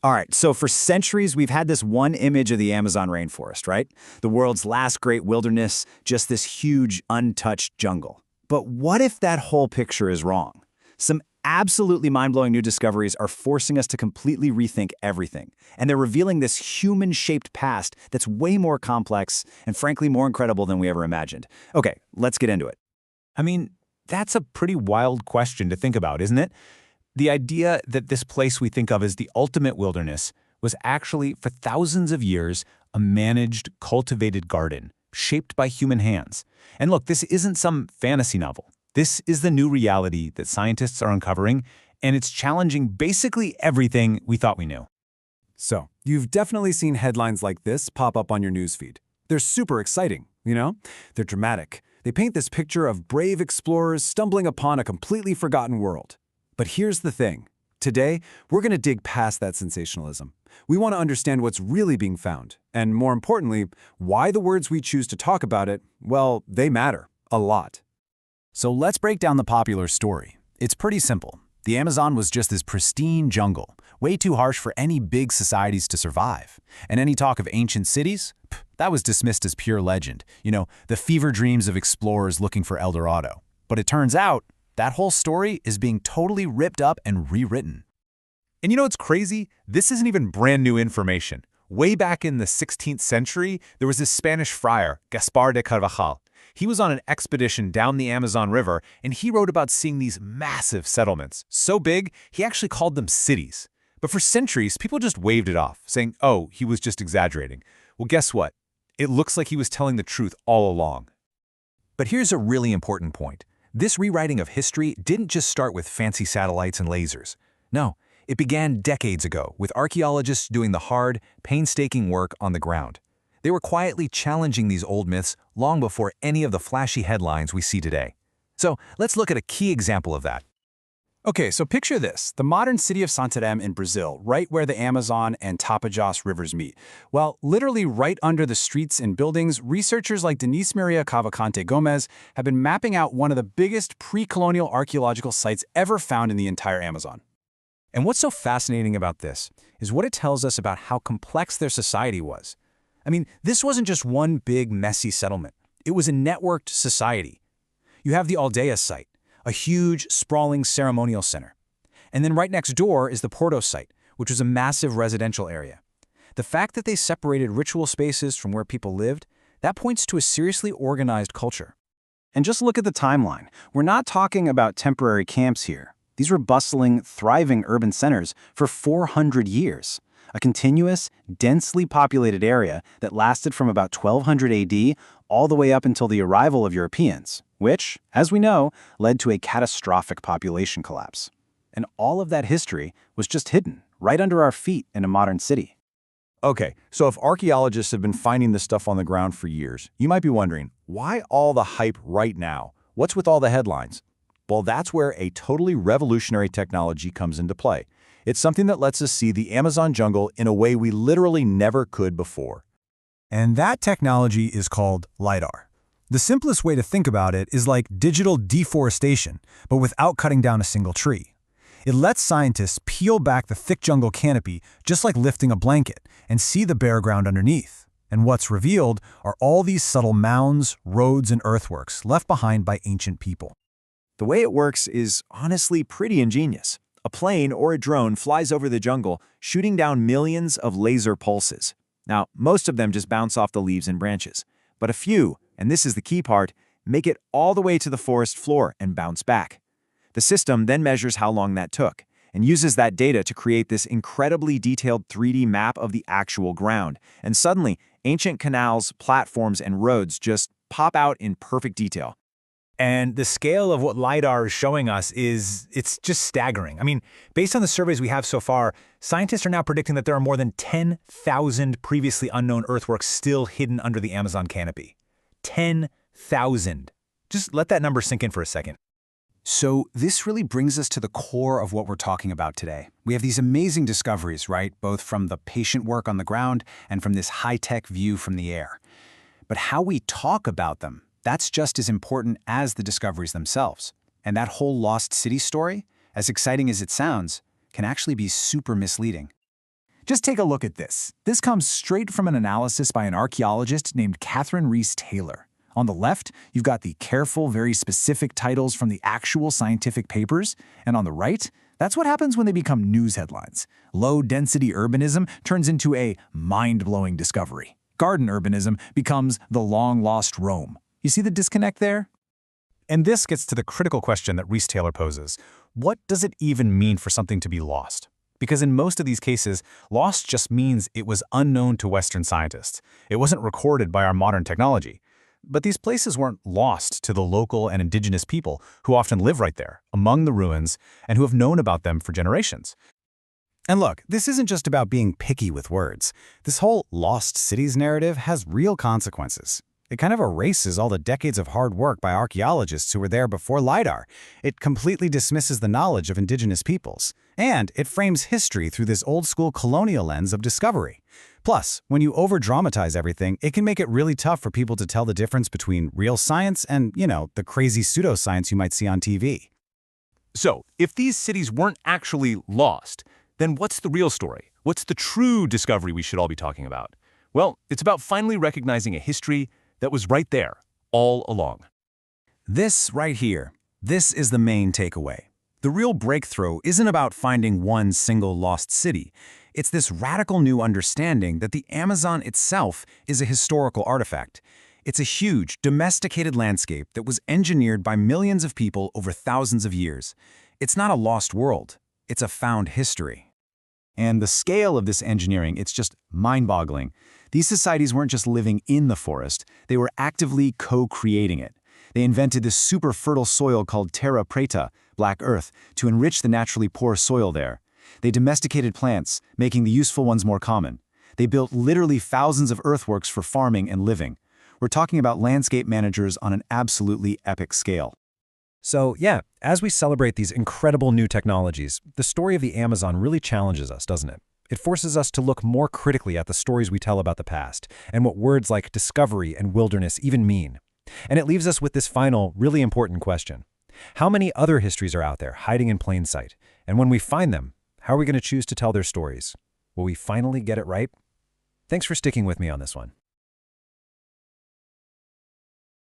All right, so for centuries, we've had this one image of the Amazon rainforest, right? The world's last great wilderness, just this huge, untouched jungle. But what if that whole picture is wrong? Some absolutely mind-blowing new discoveries are forcing us to completely rethink everything. And they're revealing this human-shaped past that's way more complex and frankly more incredible than we ever imagined. Okay, let's get into it. I mean, that's a pretty wild question to think about, isn't it? The idea that this place we think of as the ultimate wilderness was actually, for thousands of years, a managed, cultivated garden, shaped by human hands. And look, this isn't some fantasy novel. This is the new reality that scientists are uncovering, and it's challenging basically everything we thought we knew. So, you've definitely seen headlines like this pop up on your newsfeed. They're super exciting, you know? They're dramatic. They paint this picture of brave explorers stumbling upon a completely forgotten world. But here's the thing. Today, we're going to dig past that sensationalism. We want to understand what's really being found, and more importantly, why the words we choose to talk about it, well, they matter a lot. So let's break down the popular story. It's pretty simple. The Amazon was just this pristine jungle, way too harsh for any big societies to survive. And any talk of ancient cities? That was dismissed as pure legend. You know, the fever dreams of explorers looking for El Dorado. But it turns out, that whole story is being totally ripped up and rewritten. And you know what's crazy? This isn't even brand new information. Way back in the 16th century, there was this Spanish friar, Gaspar de Carvajal. He was on an expedition down the Amazon River, and he wrote about seeing these massive settlements. So big, he actually called them cities. But for centuries, people just waved it off, saying, oh, he was just exaggerating. Well, guess what? It looks like he was telling the truth all along. But here's a really important point. This rewriting of history didn't just start with fancy satellites and lasers. No, it began decades ago with archaeologists doing the hard, painstaking work on the ground. They were quietly challenging these old myths long before any of the flashy headlines we see today. So let's look at a key example of that. Okay, so picture this, the modern city of Santarém in Brazil, right where the Amazon and Tapajós rivers meet. Well, literally right under the streets and buildings, researchers like Denise Maria Cavalcante Gomez have been mapping out one of the biggest pre-colonial archaeological sites ever found in the entire Amazon. And what's so fascinating about this is what it tells us about how complex their society was. I mean, this wasn't just one big, messy settlement. It was a networked society. You have the Aldeia site, a huge, sprawling ceremonial center. And then right next door is the Porto site, which was a massive residential area. The fact that they separated ritual spaces from where people lived, that points to a seriously organized culture. And just look at the timeline. We're not talking about temporary camps here. These were bustling, thriving urban centers for 400 years. A continuous, densely populated area that lasted from about 1200 AD all the way up until the arrival of Europeans, which, as we know, led to a catastrophic population collapse. And all of that history was just hidden right under our feet in a modern city. Okay, so if archaeologists have been finding this stuff on the ground for years, you might be wondering, why all the hype right now? What's with all the headlines? Well, that's where a totally revolutionary technology comes into play. It's something that lets us see the Amazon jungle in a way we literally never could before. And that technology is called LiDAR. The simplest way to think about it is like digital deforestation, but without cutting down a single tree. It lets scientists peel back the thick jungle canopy just like lifting a blanket and see the bare ground underneath. And what's revealed are all these subtle mounds, roads, and earthworks left behind by ancient people. The way it works is honestly pretty ingenious. A plane or a drone flies over the jungle, shooting down millions of laser pulses. Now, most of them just bounce off the leaves and branches. But a few, and this is the key part, make it all the way to the forest floor and bounce back. The system then measures how long that took, and uses that data to create this incredibly detailed 3D map of the actual ground. And suddenly, ancient canals, platforms, and roads just pop out in perfect detail. And the scale of what LiDAR is showing us it's just staggering. I mean, based on the surveys we have so far, scientists are now predicting that there are more than 10,000 previously unknown earthworks still hidden under the Amazon canopy. 10,000. Just let that number sink in for a second. So this really brings us to the core of what we're talking about today. We have these amazing discoveries, right? Both from the patient work on the ground and from this high-tech view from the air. But how we talk about them, that's just as important as the discoveries themselves. And that whole lost city story, as exciting as it sounds, can actually be super misleading. Just take a look at this. This comes straight from an analysis by an archaeologist named Catherine Reese Taylor. On the left, you've got the careful, very specific titles from the actual scientific papers, and on the right, that's what happens when they become news headlines. Low-density urbanism turns into a mind-blowing discovery. Garden urbanism becomes the long-lost Rome. You see the disconnect there? And this gets to the critical question that Reese Taylor poses. What does it even mean for something to be lost? Because in most of these cases, lost just means it was unknown to Western scientists. It wasn't recorded by our modern technology. But these places weren't lost to the local and indigenous people who often live right there, among the ruins, and who have known about them for generations. And look, this isn't just about being picky with words. This whole lost cities narrative has real consequences. It kind of erases all the decades of hard work by archaeologists who were there before LiDAR. It completely dismisses the knowledge of indigenous peoples. And it frames history through this old-school colonial lens of discovery. Plus, when you over-dramatize everything, it can make it really tough for people to tell the difference between real science and, the crazy pseudoscience you might see on TV. So, if these cities weren't actually lost, then what's the real story? What's the true discovery we should all be talking about? Well, it's about finally recognizing a history that was right there, all along. This right here, this is the main takeaway. The real breakthrough isn't about finding one single lost city. It's this radical new understanding that the Amazon itself is a historical artifact. It's a huge, domesticated landscape that was engineered by millions of people over thousands of years. It's not a lost world. It's a found history. And the scale of this engineering, it's just mind-boggling. These societies weren't just living in the forest, they were actively co-creating it. They invented this super fertile soil called terra, preta, black earth, to enrich the naturally poor soil there. They domesticated plants, making the useful ones more common. They built literally thousands of earthworks for farming and living. We're talking about landscape managers on an absolutely epic scale. So yeah, as we celebrate these incredible new technologies, the story of the Amazon really challenges us, doesn't it? It forces us to look more critically at the stories we tell about the past, and what words like discovery and wilderness even mean. And it leaves us with this final, really important question. How many other histories are out there hiding in plain sight? And when we find them, how are we going to choose to tell their stories? Will we finally get it right? Thanks for sticking with me on this one.